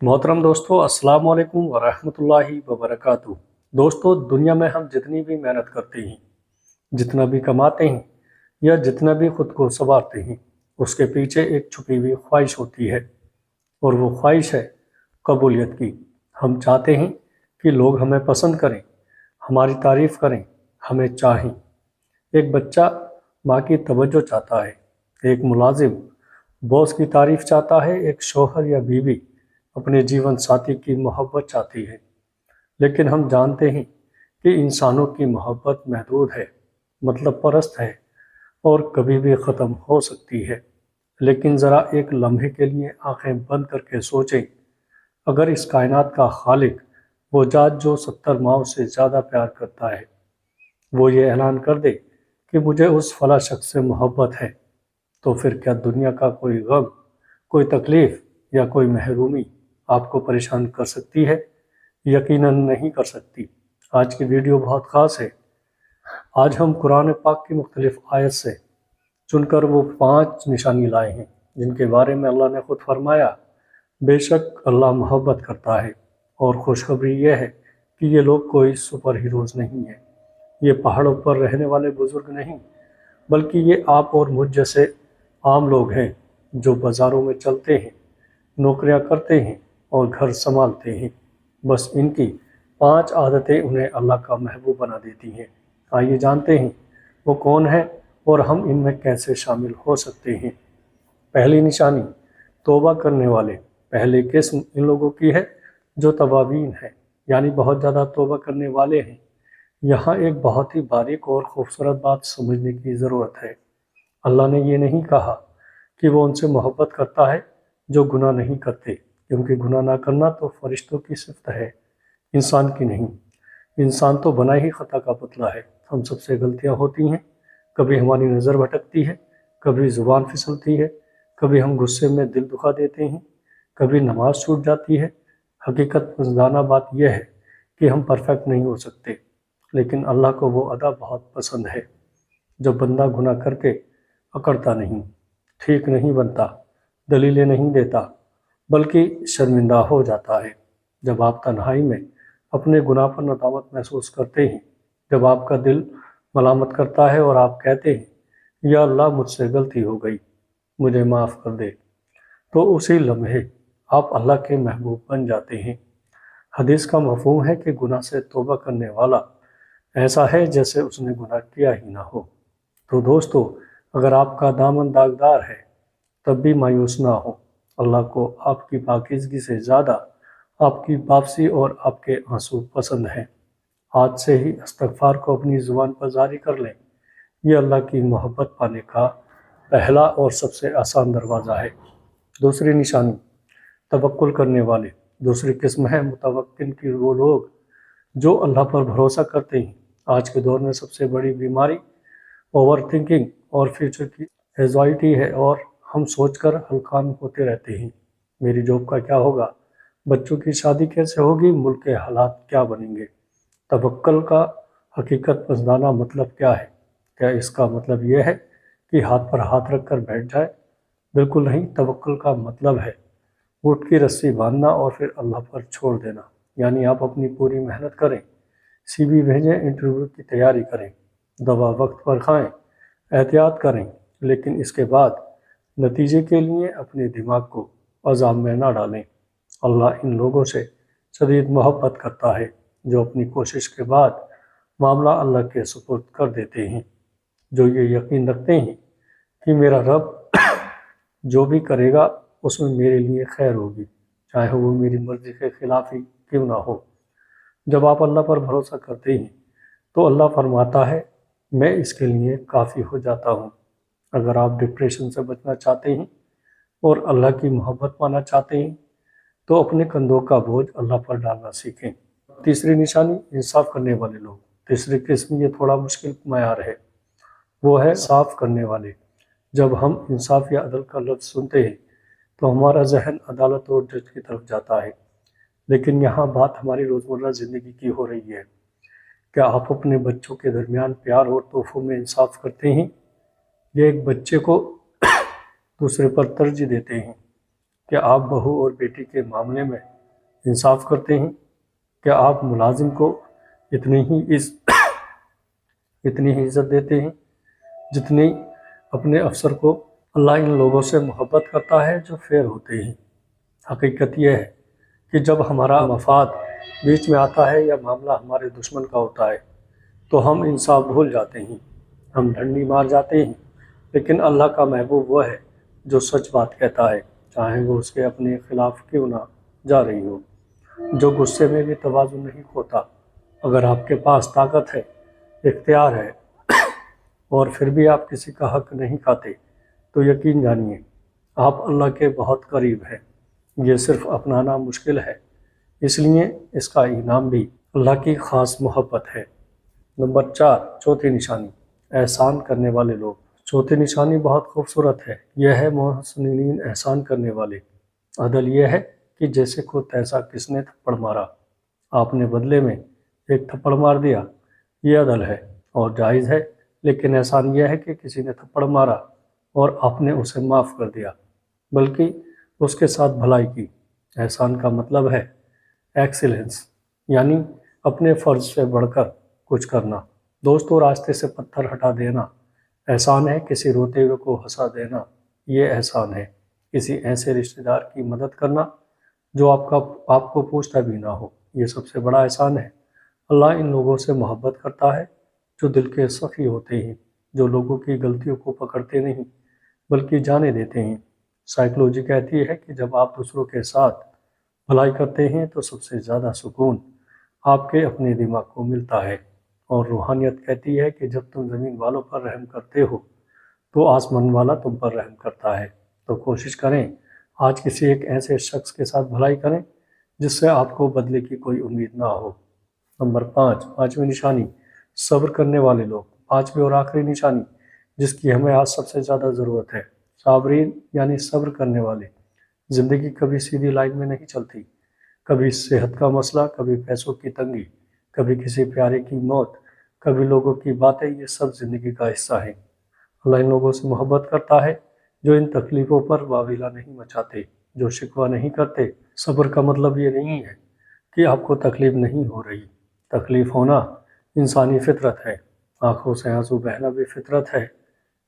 मोहतरम दोस्तों, अस्सलाम वालेकुम वरहमतुल्लाहि वबरकातुहू। दोस्तों, दुनिया में हम जितनी भी मेहनत करते हैं, जितना भी कमाते हैं या जितना भी खुद को संवारते हैं, उसके पीछे एक छुपी हुई ख्वाहिश होती है, और वो ख्वाहिश है कबूलियत की। हम चाहते हैं कि लोग हमें पसंद करें, हमारी तारीफ़ करें, हमें चाहें। एक बच्चा माँ की तवज्जो चाहता है, एक मुलाजिम बॉस की तारीफ़ चाहता है, एक शौहर या बीवी अपने जीवन साथी की मोहब्बत चाहती है। लेकिन हम जानते हैं कि इंसानों की मोहब्बत महदूद है, मतलब परस्त है, और कभी भी ख़त्म हो सकती है। लेकिन ज़रा एक लम्हे के लिए आंखें बंद करके सोचें, अगर इस कायनात का खालिक, वो ज़ात जो 70 माओं से ज़्यादा प्यार करता है, वो ये ऐलान कर दे कि मुझे उस फला शख्स से मोहब्बत है, तो फिर क्या दुनिया का कोई गम, कोई तकलीफ़ या कोई महरूमी आपको परेशान कर सकती है? यकीनन नहीं कर सकती। आज की वीडियो बहुत ख़ास है। आज हम कुरान पाक की मुख्तलिफ आयत से चुनकर वो 5 निशानी लाए हैं जिनके बारे में अल्लाह ने खुद फरमाया, बेशक अल्लाह मोहब्बत करता है। और खुशखबरी यह है कि ये लोग कोई सुपर हीरोज़ नहीं हैं, ये पहाड़ों पर रहने वाले बुज़ुर्ग नहीं, बल्कि ये आप और मुझ जैसे आम लोग हैं जो बाज़ारों में चलते हैं, नौकरियां करते हैं और घर संभालते हैं। बस इनकी 5 आदतें उन्हें अल्लाह का महबूब बना देती हैं। आइए जानते हैं वो कौन है और हम इनमें कैसे शामिल हो सकते हैं। पहली निशानी, तौबा करने वाले। पहली किस्म इन लोगों की है जो तवाबीन है, यानी बहुत ज़्यादा तौबा करने वाले हैं। यहाँ एक बहुत ही बारीक और खूबसूरत बात समझने की ज़रूरत है। अल्लाह ने ये नहीं कहा कि वो उनसे मोहब्बत करता है जो गुनाह नहीं करते, क्योंकि गुनाह ना करना तो फरिश्तों की सिफ़त है, इंसान की नहीं। इंसान तो बना ही ख़ता का पुतला है। हम सबसे गलतियाँ होती हैं, कभी हमारी नज़र भटकती है, कभी ज़ुबान फिसलती है, कभी हम गुस्से में दिल दुखा देते हैं, कभी नमाज छूट जाती है। हकीकत मज़दाना बात यह है कि हम परफेक्ट नहीं हो सकते, लेकिन अल्लाह को वो अदा बहुत पसंद है जब बंदा गुनाह करके अकड़ता नहीं, ठीक नहीं बनता, दलीलें नहीं देता, बल्कि शर्मिंदा हो जाता है। जब आप तन्हाई में अपने गुनाह पर नदामत महसूस करते हैं, जब आपका दिल मलामत करता है और आप कहते हैं, या अल्लाह मुझसे गलती हो गई, मुझे माफ़ कर दे, तो उसी लम्हे आप अल्लाह के महबूब बन जाते हैं। हदीस का मफ़हूम है कि गुनाह से तौबा करने वाला ऐसा है जैसे उसने गुनाह किया ही ना हो। तो दोस्तों, अगर आपका दामन दागदार है तब भी मायूस ना हो। अल्लाह को आपकी पाकीज़गी से ज़्यादा आपकी वापसी और आपके आंसू पसंद हैं। आज से ही इस्तग़फ़ार को अपनी ज़ुबान पर जारी कर लें। ये अल्लाह की मोहब्बत पाने का पहला और सबसे आसान दरवाज़ा है। दूसरी निशानी, तवक्कुल करने वाले। दूसरी किस्म है मुतवक्किल की, वो लोग जो अल्लाह पर भरोसा करते हैं। आज के दौर में सबसे बड़ी बीमारी ओवर थिंकिंग और फ्यूचर की एंज़ाइटी है, और हम सोचकर हलकान होते रहते हैं। मेरी जॉब का क्या होगा, बच्चों की शादी कैसे होगी, मुल्क के हालात क्या बनेंगे। तवक्कुल का हकीकत मज़दाना मतलब क्या है? क्या इसका मतलब यह है कि हाथ पर हाथ रख कर बैठ जाए? बिल्कुल नहीं। तवक्कुल का मतलब है ऊँट की रस्सी बांधना और फिर अल्लाह पर छोड़ देना। यानी आप अपनी पूरी मेहनत करें, CV भेजें, इंटरव्यू की तैयारी करें, दवा वक्त पर खाएं, एहतियात करें, लेकिन इसके बाद नतीजे के लिए अपने दिमाग को अज़ाब में ना डालें। अल्लाह इन लोगों से शदीद मोहब्बत करता है जो अपनी कोशिश के बाद मामला अल्लाह के सुपुर्द कर देते हैं, जो ये यकीन रखते हैं कि मेरा रब जो भी करेगा उसमें मेरे लिए खैर होगी, चाहे वो मेरी मर्ज़ी के ख़िलाफ़ ही क्यों ना हो। जब आप अल्लाह पर भरोसा करते हैं तो अल्लाह फरमाता है, मैं इसके लिए काफ़ी हो जाता हूँ। अगर आप डिप्रेशन से बचना चाहते हैं और अल्लाह की मोहब्बत पाना चाहते हैं तो अपने कंधों का बोझ अल्लाह पर डालना सीखें। तीसरी निशानी, इंसाफ करने वाले लोग। तीसरी किस्म, ये थोड़ा मुश्किल मयार है, वो है साफ़ करने वाले। जब हम इंसाफ या अदल का लफ्ज़ सुनते हैं तो हमारा जहन अदालत और जज की तरफ जाता है, लेकिन यहाँ बात हमारी रोज़मर्रा ज़िंदगी की हो रही है। क्या आप अपने बच्चों के दरमियान प्यार और तोहफ़ों में इंसाफ करते हैं, या एक बच्चे को दूसरे पर तरजीह देते हैं? क्या आप बहू और बेटी के मामले में इंसाफ करते हैं? क्या आप मुलाजिम को इतनी ही इज्जत देते हैं जितनी अपने अफसर को? अल्लाह इन लोगों से मोहब्बत करता है जो फेर होते हैं। हकीकत यह है कि जब हमारा मफाद बीच में आता है या मामला हमारे दुश्मन का होता है तो हम इंसाफ भूल जाते हैं, हम डंडी मार जाते हैं। लेकिन अल्लाह का महबूब वो है जो सच बात कहता है, चाहे वो उसके अपने खिलाफ क्यों ना जा रही हो, जो गुस्से में भी तवाज़ुन नहीं खोता। अगर आपके पास ताकत है, इख्तियार है और फिर भी आप किसी का हक नहीं खाते तो यकीन जानिए आप अल्लाह के बहुत करीब हैं। ये सिर्फ अपनाना मुश्किल है, इसलिए इसका इनाम भी अल्लाह की ख़ास मोहब्बत है। नंबर 4, चौथी निशानी, एहसान करने वाले लोग। चौथी निशानी बहुत खूबसूरत है। यह है मोहसिनीन, एहसान करने वाले। अदल यह है कि जैसे को तैसा किसने थप्पड़ मारा, आपने बदले में एक थप्पड़ मार दिया, ये अदल है और जायज़ है। लेकिन एहसान यह है कि किसी ने थप्पड़ मारा और आपने उसे माफ़ कर दिया, बल्कि उसके साथ भलाई की। एहसान का मतलब है एक्सीलेंस, यानी अपने फ़र्ज से बढ़कर कुछ करना। दोस्तों, रास्ते से पत्थर हटा देना एहसान है, किसी रोते हुए को हंसा देना ये एहसान है, किसी ऐसे रिश्तेदार की मदद करना जो आपको पूछता भी ना हो, ये सबसे बड़ा एहसान है। अल्लाह इन लोगों से मोहब्बत करता है जो दिल के सखी होते हैं, जो लोगों की गलतियों को पकड़ते नहीं बल्कि जाने देते हैं। साइकोलॉजी कहती है कि जब आप दूसरों के साथ भलाई करते हैं तो सबसे ज़्यादा सुकून आपके अपने दिमाग को मिलता है। और रूहानियत कहती है कि जब तुम ज़मीन वालों पर रहम करते हो तो आसमान वाला तुम पर रहम करता है। तो कोशिश करें आज किसी एक ऐसे शख्स के साथ भलाई करें जिससे आपको बदले की कोई उम्मीद ना हो। नंबर 5, पाँचवीं निशानी, सब्र करने वाले लोग। पाँचवीं और आखिरी निशानी जिसकी हमें आज सबसे ज़्यादा ज़रूरत है, साबरीन यानी सब्र करने वाले। ज़िंदगी कभी सीधी लाइन में नहीं चलती, कभी सेहत का मसला, कभी पैसों की तंगी, कभी किसी प्यारे की मौत, कभी लोगों की बातें, ये सब ज़िंदगी का हिस्सा है। अल्लाह इन लोगों से मोहब्बत करता है जो इन तकलीफ़ों पर वाविला नहीं मचाते, जो शिकवा नहीं करते। सब्र का मतलब ये नहीं है कि आपको तकलीफ़ नहीं हो रही, तकलीफ़ होना इंसानी फितरत है, आँखों से आंसू बहना भी फितरत है।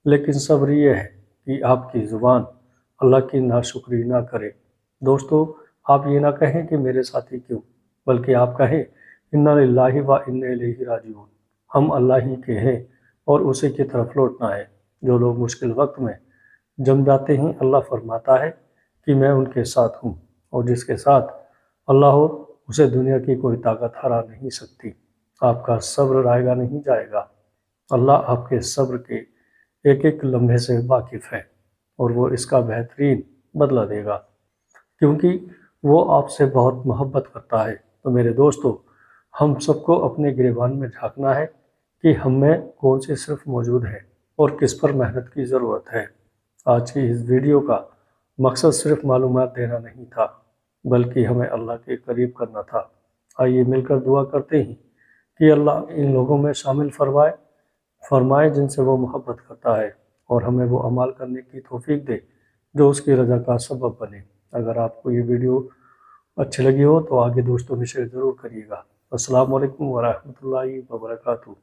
लेकिन सब्र ये है कि आपकी ज़ुबान अल्लाह की नाशुक्री ना करे। दोस्तों, आप ये ना कहें कि मेरे साथी क्यों, बल्कि आप कहें इन्ना लिल्लाहि व इन्ना इलैहि राजिऊन, हम अल्लाह ही के हैं और उसी की तरफ लौटना है। जो लोग मुश्किल वक्त में जम जाते हैं, अल्लाह फरमाता है कि मैं उनके साथ हूँ, और जिसके साथ अल्लाह हो उसे दुनिया की कोई ताकत हरा नहीं सकती। आपका सब्र रायगा नहीं जाएगा। अल्लाह आपके सब्र के एक एक लम्हे से वाकिफ़ है और वो इसका बेहतरीन बदला देगा, क्योंकि वो आपसे बहुत मोहब्बत करता है। तो मेरे दोस्तों, हम सबको अपने गिरेबान में झांकना है कि हम में कौन सी सिर्फ मौजूद है और किस पर मेहनत की ज़रूरत है। आज की इस वीडियो का मकसद सिर्फ मालूमात देना नहीं था, बल्कि हमें अल्लाह के करीब करना था। आइए मिलकर दुआ करते हैं कि अल्लाह इन लोगों में शामिल फरमाए जिनसे वो मोहब्बत करता है, और हमें वो अमाल करने की तौफीक दे जो उसकी रज़ा का सबब बने। अगर आपको ये वीडियो अच्छी लगी हो तो आगे दोस्तों में शेयर ज़रूर करिएगा। अस्सलामु अलैकुम व रहमतुल्लाहि व बरकातुहू।